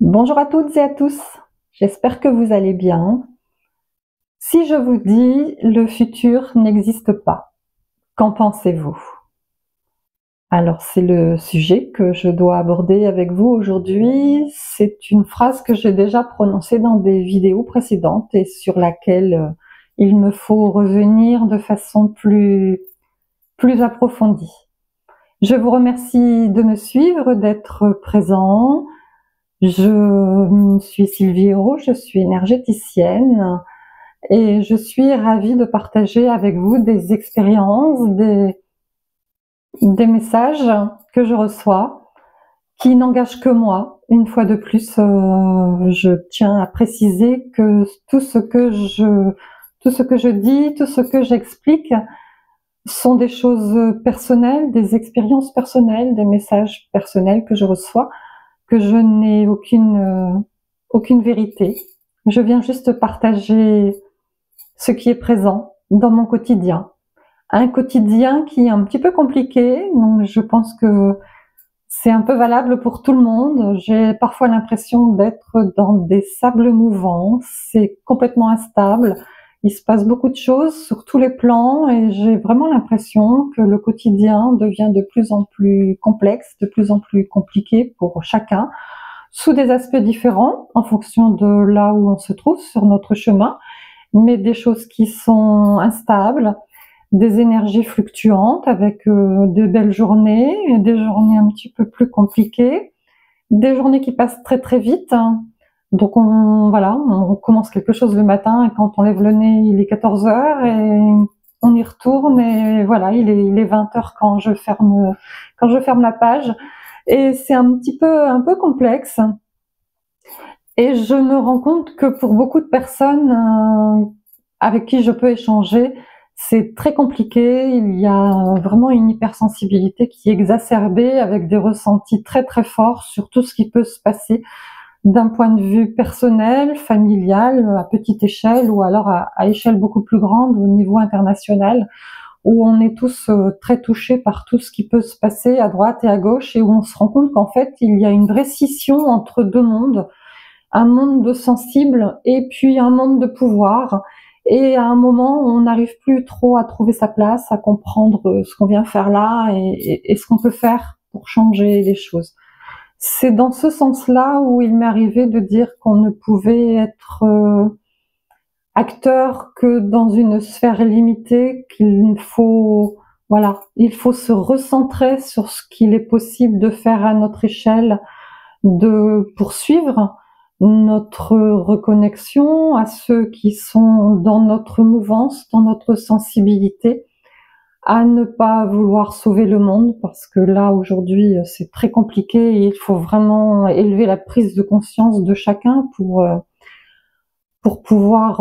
Bonjour à toutes et à tous, j'espère que vous allez bien. Si je vous dis le futur n'existe pas, qu'en pensez-vous? Alors c'est le sujet que je dois aborder avec vous aujourd'hui. C'est une phrase que j'ai déjà prononcée dans des vidéos précédentes et sur laquelle il me faut revenir de façon plus approfondie. Je vous remercie de me suivre, d'être présent. Je suis Sylvie Hérault, je suis énergéticienne et je suis ravie de partager avec vous des expériences, des messages que je reçois qui n'engagent que moi. Une fois de plus, je tiens à préciser que tout ce que je dis, tout ce que j'explique sont des choses personnelles, des expériences personnelles, des messages personnels que je reçois, que je n'ai aucune vérité. Je viens juste partager ce qui est présent dans mon quotidien. Un quotidien qui est un petit peu compliqué, donc je pense que c'est un peu valable pour tout le monde. J'ai parfois l'impression d'être dans des sables mouvants, c'est complètement instable. Il se passe beaucoup de choses sur tous les plans et j'ai vraiment l'impression que le quotidien devient de plus en plus complexe, de plus en plus compliqué pour chacun, sous des aspects différents en fonction de là où on se trouve sur notre chemin, mais des choses qui sont instables, des énergies fluctuantes avec de belles journées, des journées un petit peu plus compliquées, des journées qui passent très très vite. Donc on commence quelque chose le matin et quand on lève le nez, il est 14 heures et on y retourne et voilà, il est 20 heures quand je ferme la page. Et c'est un peu complexe. Et je me rends compte que pour beaucoup de personnes avec qui je peux échanger, c'est très compliqué. Il y a vraiment une hypersensibilité qui est exacerbée avec des ressentis très très forts sur tout ce qui peut se passer d'un point de vue personnel, familial, à petite échelle ou alors à échelle beaucoup plus grande au niveau international, où on est tous très touchés par tout ce qui peut se passer à droite et à gauche et où on se rend compte qu'en fait il y a une vraie scission entre deux mondes, un monde de sensibles et puis un monde de pouvoir. Et à un moment, on n'arrive plus trop à trouver sa place, à comprendre ce qu'on vient faire là et ce qu'on peut faire pour changer les choses. C'est dans ce sens-là où il m'est arrivé de dire qu'on ne pouvait être acteur que dans une sphère limitée, qu'il faut, voilà, il faut se recentrer sur ce qu'il est possible de faire à notre échelle, de poursuivre notre reconnexion à ceux qui sont dans notre mouvance, dans notre sensibilité, à ne pas vouloir sauver le monde parce que là aujourd'hui c'est très compliqué et il faut vraiment élever la prise de conscience de chacun pour pouvoir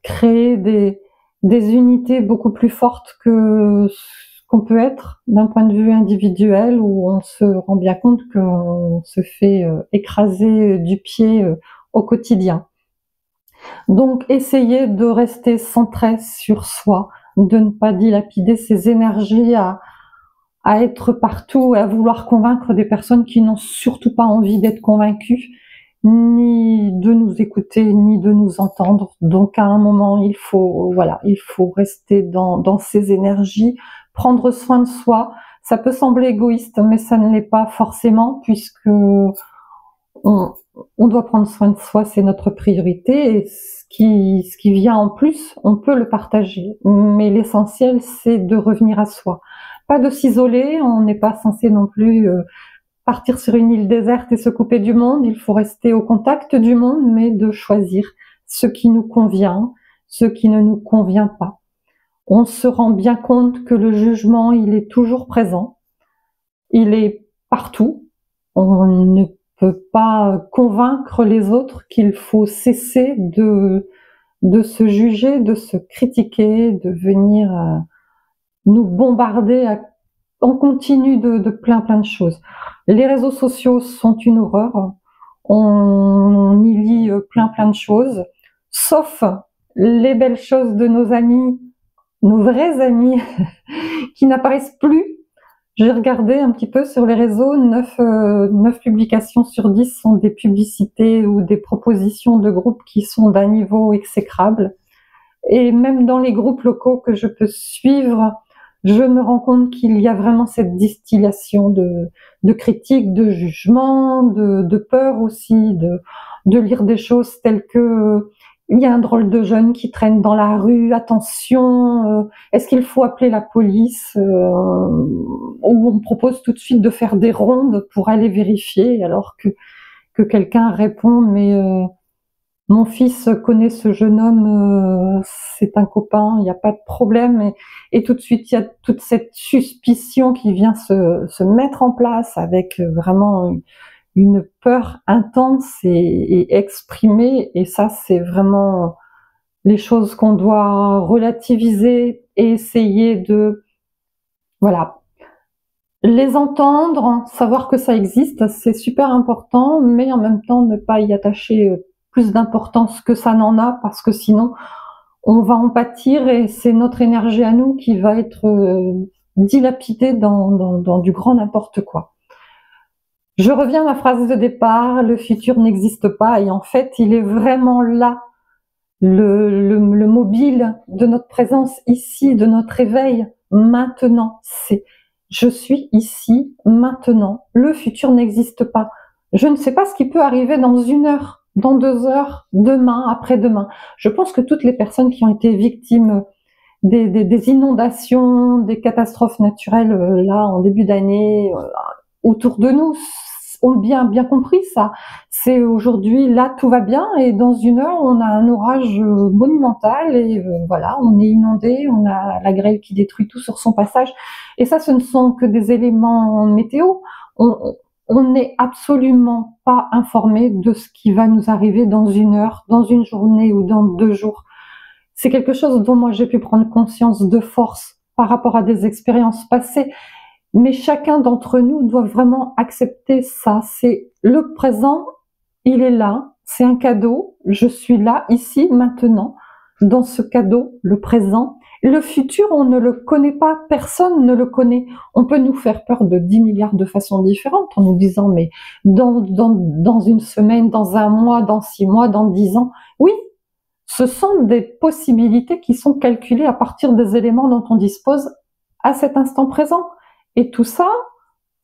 créer des unités beaucoup plus fortes que ce qu'on peut être d'un point de vue individuel où on se rend bien compte qu'on se fait écraser du pied au quotidien. Donc essayer de rester centré sur soi, de ne pas dilapider ses énergies à être partout et à vouloir convaincre des personnes qui n'ont surtout pas envie d'être convaincues, ni de nous écouter, ni de nous entendre. Donc à un moment, il faut rester dans ses énergies, prendre soin de soi. Ça peut sembler égoïste, mais ça ne l'est pas forcément, puisque on doit prendre soin de soi, c'est notre priorité, et ce qui vient en plus, on peut le partager. Mais l'essentiel, c'est de revenir à soi. Pas de s'isoler, on n'est pas censé non plus partir sur une île déserte et se couper du monde, il faut rester au contact du monde, mais de choisir ce qui nous convient, ce qui ne nous convient pas. On se rend bien compte que le jugement, il est toujours présent, il est partout, on ne peut pas convaincre les autres qu'il faut cesser de se juger, de se critiquer, de venir nous bombarder en continu de plein de choses. Les réseaux sociaux sont une horreur, on y lit plein de choses, sauf les belles choses de nos amis, nos vrais amis, qui n'apparaissent plus J'ai regardé un petit peu sur les réseaux, 9 publications sur 10 sont des publicités ou des propositions de groupes qui sont d'un niveau exécrable. Et même dans les groupes locaux que je peux suivre, je me rends compte qu'il y a vraiment cette distillation de critiques, de jugements, de peur aussi, de lire des choses telles que il y a un drôle de jeune qui traîne dans la rue, attention, est-ce qu'il faut appeler la police, où on propose tout de suite de faire des rondes pour aller vérifier, alors que quelqu'un répond mais mon fils connaît ce jeune homme, c'est un copain, il n'y a pas de problème. Et tout de suite, il y a toute cette suspicion qui vient se mettre en place avec vraiment une peur intense et exprimée. Et ça, c'est vraiment les choses qu'on doit relativiser et essayer de, voilà, les entendre, savoir que ça existe, c'est super important, mais en même temps ne pas y attacher plus d'importance que ça n'en a, parce que sinon on va en pâtir et c'est notre énergie à nous qui va être dilapidée dans du grand n'importe quoi. Je reviens à ma phrase de départ, le futur n'existe pas, et en fait il est vraiment là, le mobile de notre présence ici, de notre éveil maintenant. C'est je suis ici maintenant, le futur n'existe pas. Je ne sais pas ce qui peut arriver dans 1 heure, dans 2 heures, demain, après-demain. Je pense que toutes les personnes qui ont été victimes des inondations, des catastrophes naturelles là en début d'année autour de nous ont bien compris ça. C'est aujourd'hui, là tout va bien, et dans 1 heure on a un orage monumental et voilà, on est inondé, on a la grêle qui détruit tout sur son passage. Et ça, ce ne sont que des éléments météo. On n'est absolument pas informé de ce qui va nous arriver dans 1 heure, dans une journée ou dans 2 jours. C'est quelque chose dont moi j'ai pu prendre conscience de force par rapport à des expériences passées. Mais chacun d'entre nous doit vraiment accepter ça. C'est le présent, il est là, c'est un cadeau, je suis là, ici, maintenant, dans ce cadeau, le présent. Le futur, on ne le connaît pas, personne ne le connaît. On peut nous faire peur de 10 milliards de façons différentes en nous disant mais dans 1 semaine, dans 1 mois, dans 6 mois, dans 10 ans. Oui, ce sont des possibilités qui sont calculées à partir des éléments dont on dispose à cet instant présent. Et tout ça,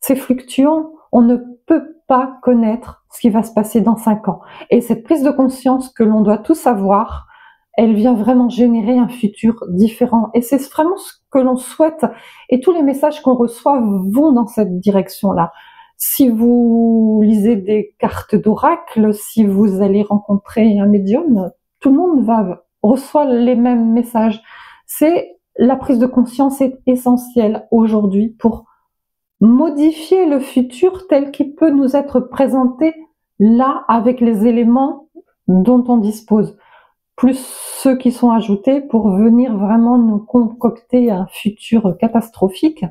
c'est fluctuant. On ne peut pas connaître ce qui va se passer dans 5 ans. Et cette prise de conscience que l'on doit tous avoir, elle vient vraiment générer un futur différent. Et c'est vraiment ce que l'on souhaite. Et tous les messages qu'on reçoit vont dans cette direction-là. Si vous lisez des cartes d'oracle, si vous allez rencontrer un médium, tout le monde reçoit les mêmes messages. C'est la prise de conscience est essentielle aujourd'hui pour modifier le futur tel qu'il peut nous être présenté là avec les éléments dont on dispose, plus ceux qui sont ajoutés pour venir vraiment nous concocter un futur catastrophique.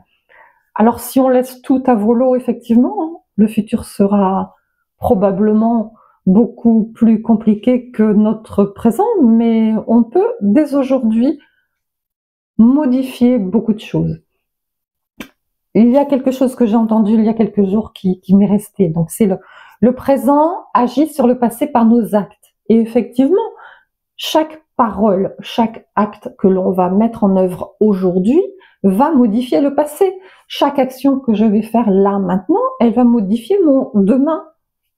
Alors si on laisse tout à volo, effectivement, le futur sera probablement beaucoup plus compliqué que notre présent, mais on peut dès aujourd'hui modifier beaucoup de choses. Il y a quelque chose que j'ai entendu il y a quelques jours qui m'est resté. Donc c'est le présent agit sur le passé par nos actes. Et effectivement, chaque parole, chaque acte que l'on va mettre en œuvre aujourd'hui va modifier le passé. Chaque action que je vais faire là maintenant, elle va modifier mon demain.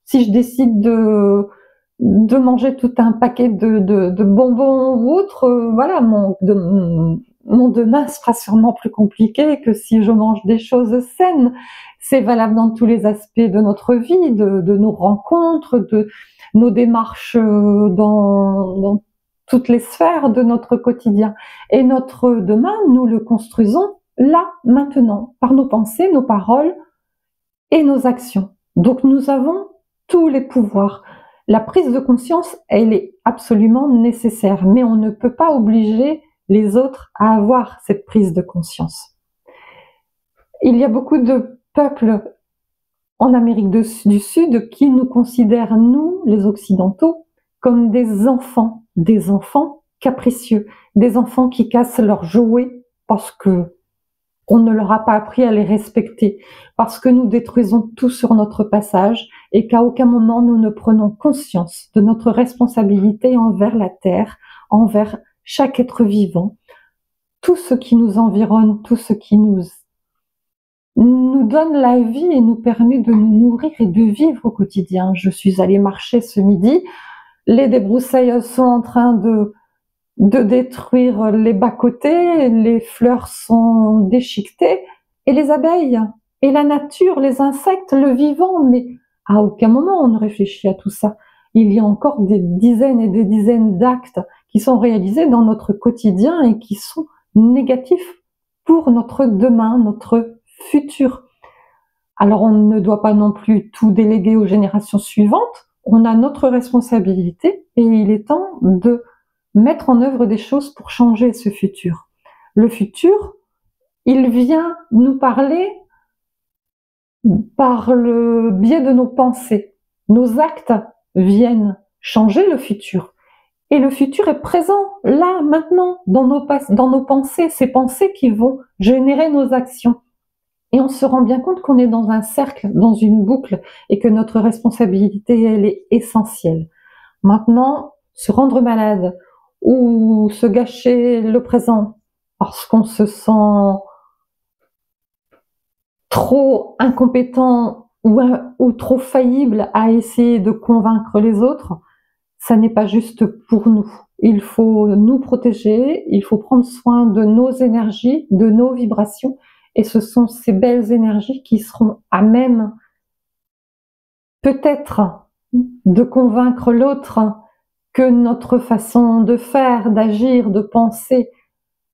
Si je décide de manger tout un paquet de bonbons ou autre, voilà, mon demain sera sûrement plus compliqué que si je mange des choses saines. C'est valable dans tous les aspects de notre vie, de nos rencontres, de nos démarches dans toutes les sphères de notre quotidien. Et notre demain, nous le construisons là, maintenant, par nos pensées, nos paroles et nos actions. Donc nous avons tous les pouvoirs. La prise de conscience, elle est absolument nécessaire, mais on ne peut pas obliger les autres à avoir cette prise de conscience. Il y a beaucoup de peuples en Amérique du Sud qui nous considèrent, nous, les Occidentaux, comme des enfants capricieux, des enfants qui cassent leurs jouets parce que on ne leur a pas appris à les respecter, parce que nous détruisons tout sur notre passage et qu'à aucun moment nous ne prenons conscience de notre responsabilité envers la Terre, envers chaque être vivant, tout ce qui nous environne, tout ce qui nous donne la vie et nous permet de nous nourrir et de vivre au quotidien. Je suis allée marcher ce midi, les débroussailles sont en train de détruire les bas-côtés, les fleurs sont déchiquetées, et les abeilles, et la nature, les insectes, le vivant, mais à aucun moment on ne réfléchit à tout ça. Il y a encore des dizaines et des dizaines d'actes qui sont réalisés dans notre quotidien et qui sont négatifs pour notre demain, notre futur. Alors on ne doit pas non plus tout déléguer aux générations suivantes, on a notre responsabilité et il est temps de mettre en œuvre des choses pour changer ce futur. Le futur, il vient nous parler par le biais de nos pensées. Nos actes viennent changer le futur. Et le futur est présent, là, maintenant, dans nos pensées, ces pensées qui vont générer nos actions. Et on se rend bien compte qu'on est dans un cercle, dans une boucle, et que notre responsabilité, elle est essentielle. Maintenant, se rendre malade, ou se gâcher le présent parce qu'on se sent trop incompétent ou trop faillible à essayer de convaincre les autres, ça n'est pas juste pour nous. Il faut nous protéger, il faut prendre soin de nos énergies, de nos vibrations, et ce sont ces belles énergies qui seront à même peut-être de convaincre l'autre que notre façon de faire, d'agir, de penser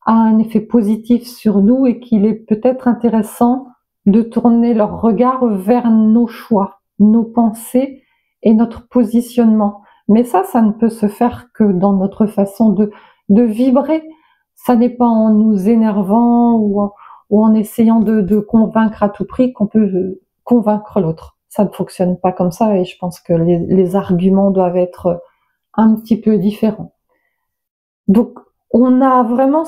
a un effet positif sur nous et qu'il est peut-être intéressant de tourner leur regard vers nos choix, nos pensées et notre positionnement. Mais ça ne peut se faire que dans notre façon de vibrer. Ça n'est pas en nous énervant ou en essayant de convaincre à tout prix qu'on peut convaincre l'autre. Ça ne fonctionne pas comme ça et je pense que les arguments doivent être un petit peu différent. Donc, on a vraiment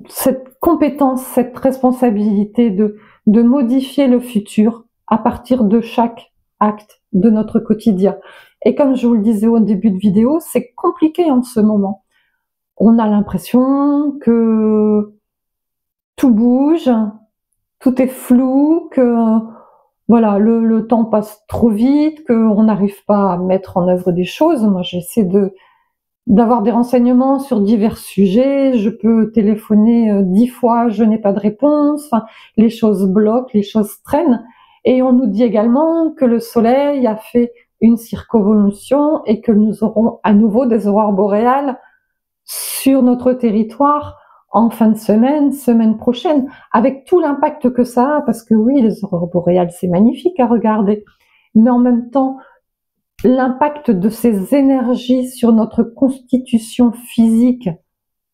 cette compétence, cette responsabilité de modifier le futur à partir de chaque acte de notre quotidien. Et comme je vous le disais au début de vidéo, c'est compliqué en ce moment. On a l'impression que tout bouge, tout est flou, que voilà, le temps passe trop vite, qu'on n'arrive pas à mettre en œuvre des choses. Moi, j'essaie d'avoir des renseignements sur divers sujets. Je peux téléphoner 10 fois, je n'ai pas de réponse. Enfin, les choses bloquent, les choses traînent. Et on nous dit également que le soleil a fait une circonvolution et que nous aurons à nouveau des aurores boréales sur notre territoire en fin de semaine prochaine, avec tout l'impact que ça a, parce que oui, les aurores boréales, c'est magnifique à regarder, mais en même temps, l'impact de ces énergies sur notre constitution physique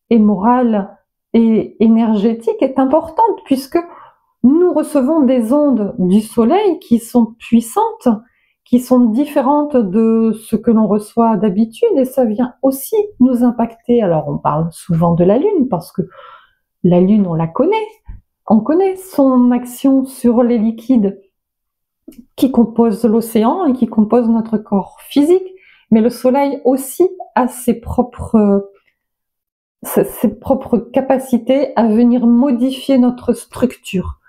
et morale et énergétique est importante, puisque nous recevons des ondes du soleil qui sont puissantes, qui sont différentes de ce que l'on reçoit d'habitude, et ça vient aussi nous impacter. Alors on parle souvent de la Lune, parce que la Lune, on la connaît, on connaît son action sur les liquides qui composent l'océan et qui composent notre corps physique, mais le soleil aussi a ses propres capacités à venir modifier notre structure.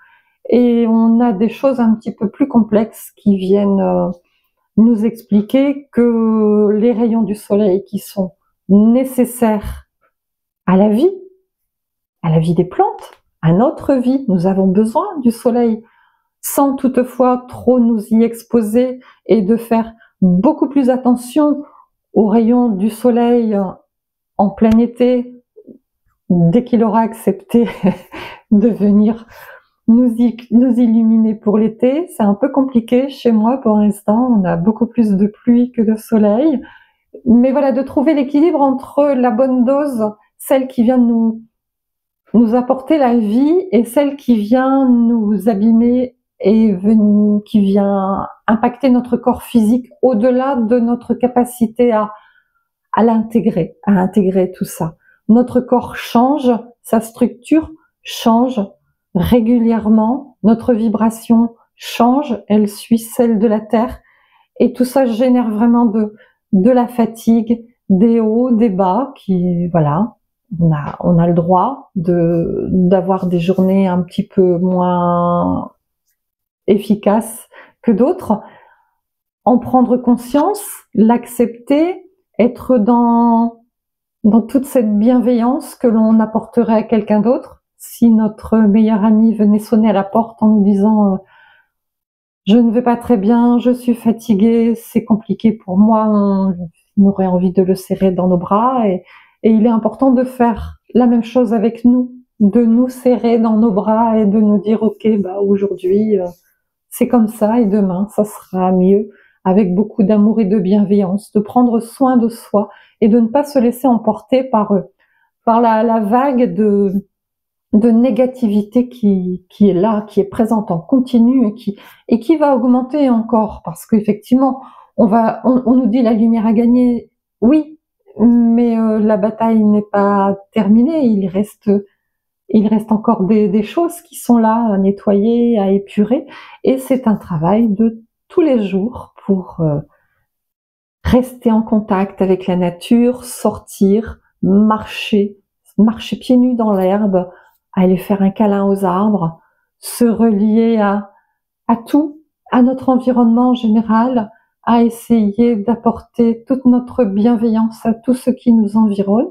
Et on a des choses un petit peu plus complexes qui viennent nous expliquer que les rayons du soleil qui sont nécessaires à la vie des plantes, à notre vie, nous avons besoin du soleil, sans toutefois trop nous y exposer et de faire beaucoup plus attention aux rayons du soleil en plein été, dès qu'il aura accepté de venir nous illuminer pour l'été. C'est un peu compliqué chez moi pour l'instant, on a beaucoup plus de pluie que de soleil. Mais voilà, de trouver l'équilibre entre la bonne dose, celle qui vient nous apporter la vie, et celle qui vient nous abîmer et qui vient impacter notre corps physique au-delà de notre capacité à l'intégrer, à intégrer tout ça. Notre corps change, sa structure change régulièrement, notre vibration change, elle suit celle de la Terre, et tout ça génère vraiment de la fatigue, des hauts, des bas, qui, voilà, on a le droit d'avoir des journées un petit peu moins efficaces que d'autres. En prendre conscience, l'accepter, être dans toute cette bienveillance que l'on apporterait à quelqu'un d'autre. Si notre meilleur ami venait sonner à la porte en nous disant je ne vais pas très bien, je suis fatiguée, c'est compliqué pour moi, on aurait envie de le serrer dans nos bras, et il est important de faire la même chose avec nous, de nous serrer dans nos bras et de nous dire ok, aujourd'hui c'est comme ça et demain ça sera mieux, avec beaucoup d'amour et de bienveillance, de prendre soin de soi et de ne pas se laisser emporter par la vague de négativité qui est là, qui est présente en continu et qui va augmenter encore, parce qu'effectivement, on nous dit la lumière a gagné, oui, mais la bataille n'est pas terminée, il reste encore des choses qui sont là à nettoyer, à épurer, et c'est un travail de tous les jours pour rester en contact avec la nature, sortir, marcher pieds nus dans l'herbe, aller faire un câlin aux arbres, se relier à tout, à notre environnement en général, à essayer d'apporter toute notre bienveillance à tout ce qui nous environne,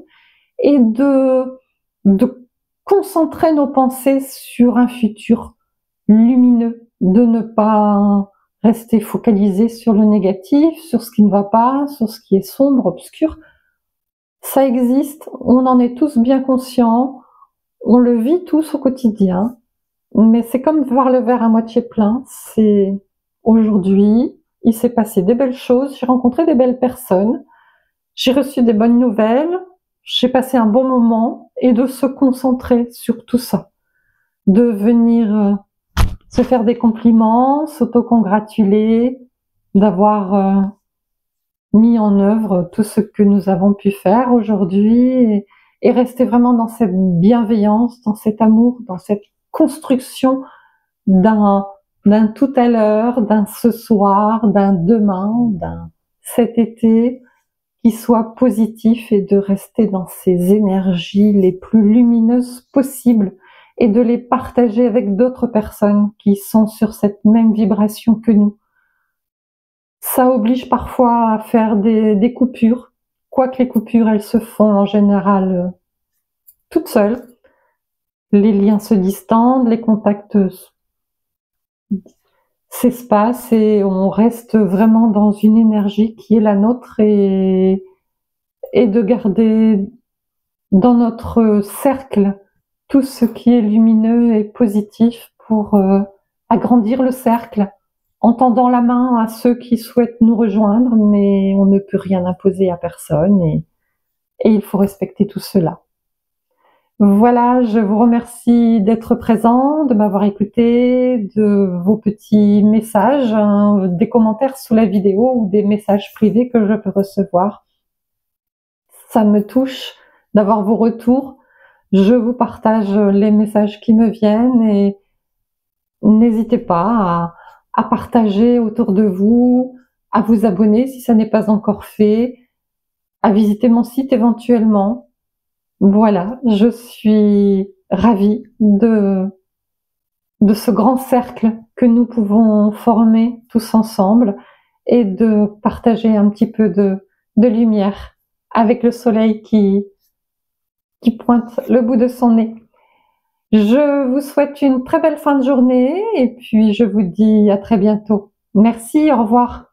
et de concentrer nos pensées sur un futur lumineux, de ne pas rester focalisé sur le négatif, sur ce qui ne va pas, sur ce qui est sombre, obscur. Ça existe, on en est tous bien conscients, on le vit tous au quotidien, mais c'est comme voir le verre à moitié plein. C'est aujourd'hui, il s'est passé des belles choses, j'ai rencontré des belles personnes, j'ai reçu des bonnes nouvelles, j'ai passé un bon moment, et de se concentrer sur tout ça, de venir se faire des compliments, s'auto-congratuler, d'avoir mis en œuvre tout ce que nous avons pu faire aujourd'hui, et rester vraiment dans cette bienveillance, dans cet amour, dans cette construction d'un tout à l'heure, d'un ce soir, d'un demain, d'un cet été, qui soit positif, et de rester dans ces énergies les plus lumineuses possibles, et de les partager avec d'autres personnes qui sont sur cette même vibration que nous. Ça oblige parfois à faire des coupures, quoique les coupures, elles se font en général toutes seules. Les liens se distendent, les contacts s'espacent, et on reste vraiment dans une énergie qui est la nôtre, et de garder dans notre cercle tout ce qui est lumineux et positif pour agrandir le cercle, en tendant la main à ceux qui souhaitent nous rejoindre, mais on ne peut rien imposer à personne, et il faut respecter tout cela. Voilà, je vous remercie d'être présent, de m'avoir écouté, de vos petits messages, des commentaires sous la vidéo ou des messages privés que je peux recevoir. Ça me touche d'avoir vos retours. Je vous partage les messages qui me viennent, et n'hésitez pas à partager autour de vous, à vous abonner si ça n'est pas encore fait, à visiter mon site éventuellement. Voilà, je suis ravie de ce grand cercle que nous pouvons former tous ensemble, et de partager un petit peu de lumière avec le soleil qui pointe le bout de son nez. Je vous souhaite une très belle fin de journée, et puis je vous dis à très bientôt. Merci, au revoir.